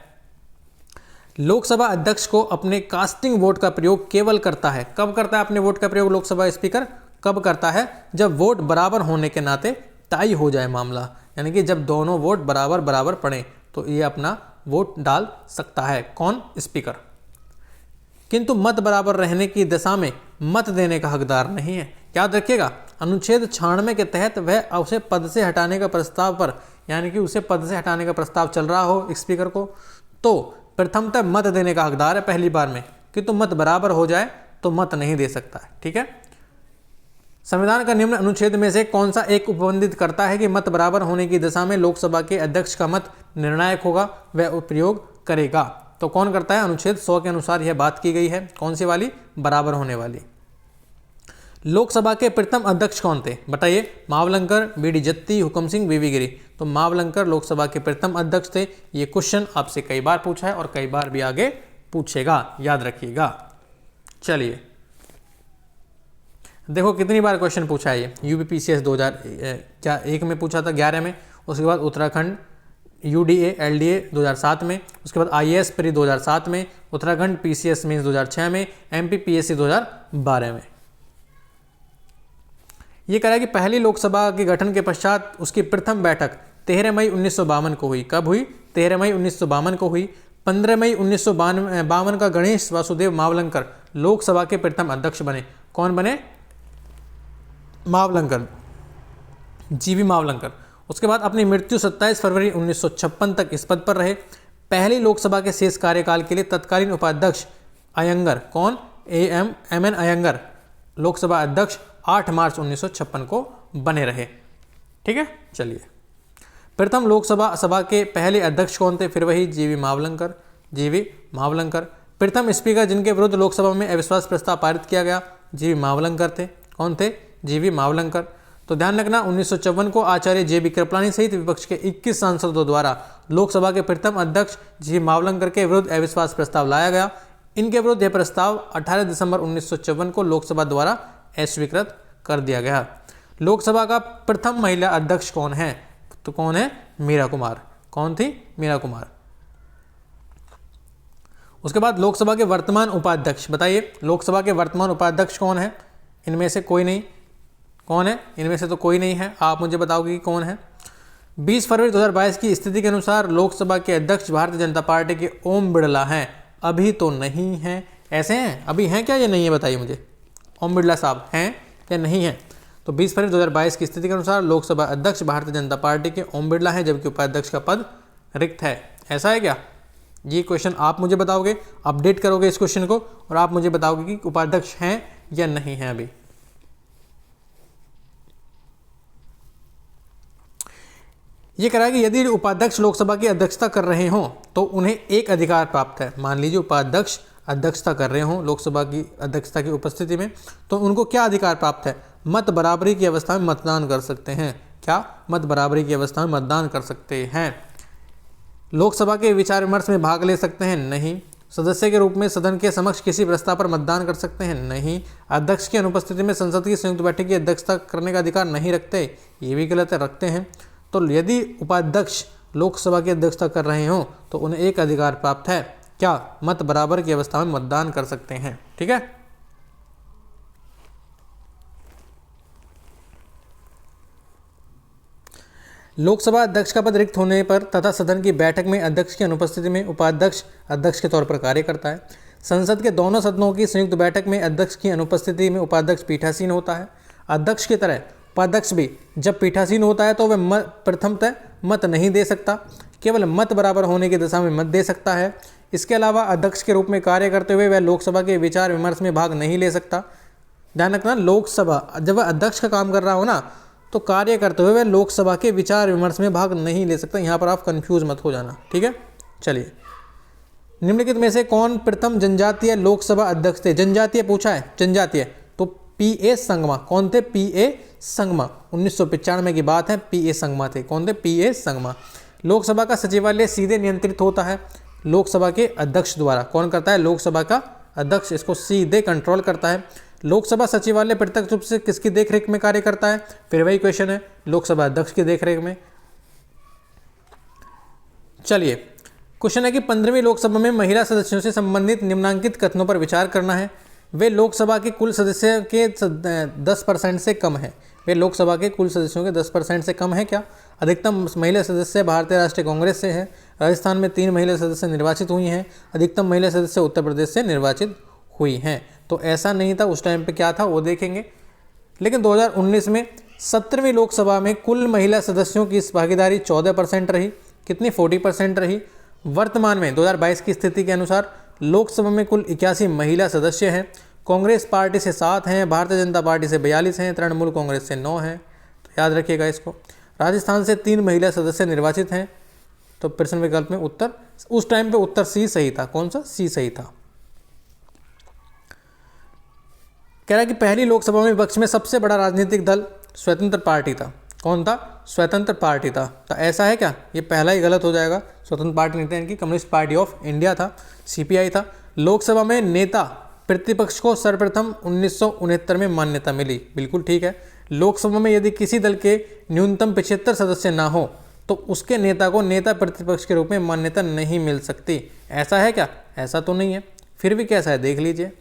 लोकसभा अध्यक्ष को अपने कास्टिंग वोट का प्रयोग केवल करता है। कब करता है अपने वोट का प्रयोग लोकसभा स्पीकर? कब करता है? जब वोट बराबर होने के नाते टाई हो जाए मामला, यानी कि जब दोनों वोट बराबर बराबर पड़े तो ये अपना वोट डाल सकता है। कौन? स्पीकर। किंतु मत बराबर रहने की दशा में मत देने का हकदार नहीं है। याद रखिएगा, अनुच्छेद 96 के तहत वह उसे पद से हटाने का प्रस्ताव पर, यानी कि उसे पद से हटाने का प्रस्ताव चल रहा हो स्पीकर को, तो प्रथमतः मत देने का हकदार है पहली बार में, कि तो मत बराबर हो जाए तो मत नहीं दे सकता है। ठीक है। संविधान का निम्न अनुच्छेद में से कौन सा एक उपबंधित करता है कि मत बराबर होने की दशा में लोकसभा के अध्यक्ष का मत निर्णायक होगा, वह उपयोग करेगा? तो कौन करता है? अनुच्छेद 100 के अनुसार यह बात की गई है। कौन सी वाली? बराबर होने वाली। लोकसभा के प्रथम अध्यक्ष कौन थे? बताइए। मावलंकर, बीडी जत्ती, हुकम सिंह, वीवी गिरी। तो मावलंकर लोकसभा के प्रथम अध्यक्ष थे। ये क्वेश्चन आपसे कई बार पूछा है और कई बार भी आगे पूछेगा, याद रखिएगा। चलिए देखो कितनी बार क्वेश्चन पूछा है ये। यूपीपीसीएस 2001 में पूछा था, 11 में। उसके बाद उत्तराखंड यूडीए एलडीए 2007 में। उसके बाद आईएएस प्री 2007 में। उत्तराखंड पीसीएस मेंस 2006 में। एमपी पीएससी 2012 में। ये कह रहा है कि पहली लोकसभा के गठन के पश्चात उसकी प्रथम बैठक 13 मई 1952 को हुई। कब हुई? 13 मई 1952 को हुई। 15 मई 1952 का गणेश वासुदेव मावलंकर लोकसभा के प्रथम अध्यक्ष बने। कौन बने? मावलंकर, जीवी मावलंकर। उसके बाद अपनी मृत्यु 27 फरवरी 1956 तक इस पद पर रहे। पहली लोकसभा के शेष कार्यकाल के लिए तत्कालीन उपाध्यक्ष अयंगर, कौन? एम एन अयंगर लोकसभा अध्यक्ष 8 मार्च 1956 को बने रहे। ठीक है। चलिए प्रथम लोकसभा सभा के पहले अध्यक्ष कौन थे? फिर वही जीवी मावलंकर। प्रथम स्पीकर जिनके विरुद्ध लोकसभा में अविश्वास प्रस्ताव पारित किया गया, जीवी मावलंकर थे। कौन थे? जीवी मावलंकर। तो ध्यान रखना 1954 को आचार्य जेबी कृपलानी सहित विपक्ष के 21 सांसदों द्वारा लोकसभा के प्रथम अध्यक्ष जीवी मावलंकर के विरुद्ध अविश्वास प्रस्ताव लाया गया। इनके विरुद्ध यह प्रस्ताव 18 दिसंबर 1954 को लोकसभा द्वारा अस्वीकृत कर दिया गया। लोकसभा का प्रथम महिला अध्यक्ष कौन है? तो कौन है? मीरा कुमार। कौन थी? मीरा कुमार। उसके बाद लोकसभा के वर्तमान उपाध्यक्ष बताइए। लोकसभा के वर्तमान उपाध्यक्ष कौन है? इनमें से कोई नहीं। कौन है? इनमें से तो कोई नहीं है। आप मुझे बताओगे कि कौन है? 20 फरवरी 2022 की स्थिति के अनुसार लोकसभा के अध्यक्ष भारतीय जनता पार्टी के ओम बिड़ला हैं। अभी तो नहीं है। ऐसे हैं? अभी हैं क्या? ये नहीं है, बताइए मुझे। ओम बिड़ला साहब हैं या नहीं है? तो 20 फरवरी 2022 की स्थिति के अनुसार लोकसभा अध्यक्ष भारतीय जनता पार्टी के ओम बिड़ला हैं, जबकि उपाध्यक्ष का पद रिक्त है। ऐसा है क्या? ये क्वेश्चन आप मुझे बताओगे, अपडेट करोगे इस क्वेश्चन को और आप मुझे बताओगे कि उपाध्यक्ष हैं या नहीं है। अभी ये कह रहा है कि यदि उपाध्यक्ष लोकसभा की अध्यक्षता कर रहे हों तो उन्हें एक अधिकार प्राप्त है। मान लीजिए उपाध्यक्ष अध्यक्षता कर रहे हों लोकसभा की अध्यक्षता की उपस्थिति में, तो उनको क्या अधिकार प्राप्त है? मत बराबरी की अवस्था में मतदान कर सकते हैं। क्या? मत बराबरी की अवस्था में मतदान कर सकते हैं। लोकसभा के विचार विमर्श में भाग ले सकते हैं? नहीं। सदस्य के रूप में सदन के समक्ष किसी प्रस्ताव पर मतदान कर सकते हैं? नहीं। अध्यक्ष की अनुपस्थिति में संसद की संयुक्त बैठक की अध्यक्षता करने का अधिकार नहीं रखते? ये भी गलत है, रखते हैं। तो यदि उपाध्यक्ष लोकसभा की अध्यक्षता कर रहे हों तो उन्हें एक अधिकार प्राप्त है। क्या? मत बराबर की अवस्था में मतदान कर सकते हैं। ठीक है। लोकसभा अध्यक्ष का पद रिक्त होने पर तथा सदन की बैठक में अध्यक्ष की अनुपस्थिति में उपाध्यक्ष अध्यक्ष के तौर पर कार्य करता है। संसद के दोनों सदनों की संयुक्त बैठक में अध्यक्ष की अनुपस्थिति में उपाध्यक्ष पीठासीन होता है। अध्यक्ष की तरह उपाध्यक्ष भी जब पीठासीन होता है तो वह प्रथमतः मत नहीं दे सकता, केवल मत बराबर होने की दशा में मत दे सकता है। इसके अलावा अध्यक्ष के रूप में कार्य करते हुए वह लोकसभा के विचार विमर्श में भाग नहीं ले सकता। ध्यान रखना, लोकसभा जब वह अध्यक्ष का काम कर रहा हो ना तो कार्य करते हुए वह लोकसभा के विचार विमर्श में भाग नहीं ले सकता। यहाँ पर आप कंफ्यूज मत हो जाना। ठीक है। चलिए, निम्नलिखित में से कौन प्रथम जनजातीय लोकसभा अध्यक्ष थे? जनजातीय पूछा है, जनजातीय तो पी.ए. संगमा। कौन थे? पी.ए. संगमा। 1995 की बात है, पी.ए. संगमा थे। कौन थे? पी.ए. संगमा। लोकसभा का सचिवालय सीधे नियंत्रित होता है लोकसभा के अध्यक्ष द्वारा। कौन करता है? लोकसभा का अध्यक्ष इसको सीधे कंट्रोल करता है। लोकसभा सचिवालय प्रत्यक्ष रूप से किसकी देखरेख में कार्य करता है? फिर वही क्वेश्चन है, लोकसभा अध्यक्ष की देखरेख में। चलिए, क्वेश्चन है कि 15वीं लोकसभा में महिला सदस्यों से संबंधित निम्नांकित कथनों पर विचार करना है। वे लोकसभा के कुल सदस्यों के 10% से कम है। वे लोकसभा के कुल सदस्यों के 10% से कम है। क्या? अधिकतम महिला सदस्य भारतीय राष्ट्रीय कांग्रेस से है। राजस्थान में 3 महिला सदस्य निर्वाचित हुई हैं। अधिकतम महिला सदस्य उत्तर प्रदेश से निर्वाचित हुई हैं। तो ऐसा नहीं था उस टाइम पे, क्या था वो देखेंगे। लेकिन 2019 में 17वीं लोकसभा में कुल महिला सदस्यों की भागीदारी 14% रही। कितनी? 40% रही। वर्तमान में 2022 की स्थिति के अनुसार लोकसभा में कुल 81 महिला सदस्य हैं। कांग्रेस पार्टी से 7 हैं, भारतीय जनता पार्टी से 42 हैं, तृणमूल कांग्रेस से 9 हैं, तो याद रखिएगा इसको। राजस्थान से 3 महिला सदस्य निर्वाचित हैं, तो प्रश्न विकल्प में उत्तर, उस टाइम पे उत्तर सी सही था। कौन सा? सी सही था। कह रहा है कि पहली लोकसभा में विपक्ष में सबसे बड़ा राजनीतिक दल स्वतंत्र पार्टी था। कौन था? स्वतंत्र पार्टी था। तो ऐसा है क्या? ये पहला ही गलत हो जाएगा। स्वतंत्र पार्टी नहीं था, इनकी कम्युनिस्ट पार्टी ऑफ इंडिया था, सीपीआई था। लोकसभा में नेता प्रतिपक्ष को सर्वप्रथम 1969 में मान्यता मिली। बिल्कुल ठीक है। लोकसभा में यदि किसी दल के न्यूनतम 75 सदस्य ना हो तो उसके नेता को नेता प्रतिपक्ष के रूप में मान्यता नहीं मिल सकती। ऐसा है क्या? ऐसा तो नहीं है, फिर भी कैसा है देख लीजिए।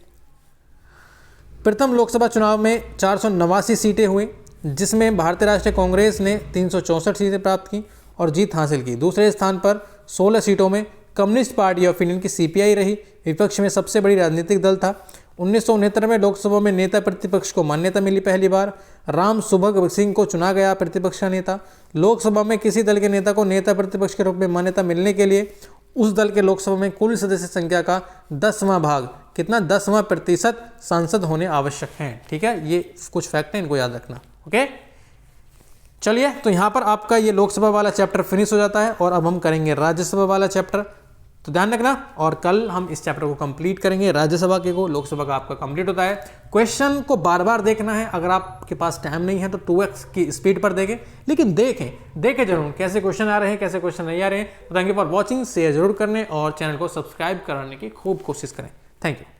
प्रथम लोकसभा चुनाव में 489 सीटें हुई, जिसमें भारतीय राष्ट्रीय कांग्रेस ने 364 सीटें प्राप्त की और जीत हासिल की। दूसरे स्थान पर 16 सीटों में कम्युनिस्ट पार्टी ऑफ इंडिया की सीपीआई रही। विपक्ष में सबसे बड़ी राजनीतिक दल था। 1969 में लोकसभा में नेता प्रतिपक्ष को मान्यता मिली पहली बार। राम सुभग सिंह को चुना गया प्रतिपक्ष का नेता। लोकसभा में किसी दल के नेता को नेता प्रतिपक्ष के रूप में मान्यता मिलने के लिए उस दल के लोकसभा में कुल सदस्य संख्या का 10वां भाग, कितना? 10% सांसद होने आवश्यक हैं। ठीक है, ये कुछ फैक्ट है, इनको याद रखना। ओके, चलिए, तो यहाँ पर आपका ये लोकसभा वाला चैप्टर फिनिश हो जाता है और अब हम करेंगे राज्यसभा वाला चैप्टर। तो ध्यान रखना, और कल हम इस चैप्टर को कंप्लीट करेंगे। राज्यसभा के को लोकसभा का आपका कंप्लीट होता है। क्वेश्चन को बार बार देखना है। अगर आपके पास टाइम नहीं है तो 2x की स्पीड पर देखें, लेकिन देखें जरूर कैसे क्वेश्चन आ रहे हैं, कैसे क्वेश्चन नहीं आ रहे हैं। तो thank you for watching. Share जरूर करने और चैनल को सब्सक्राइब कराने की खूब कोशिश करें। Thank you.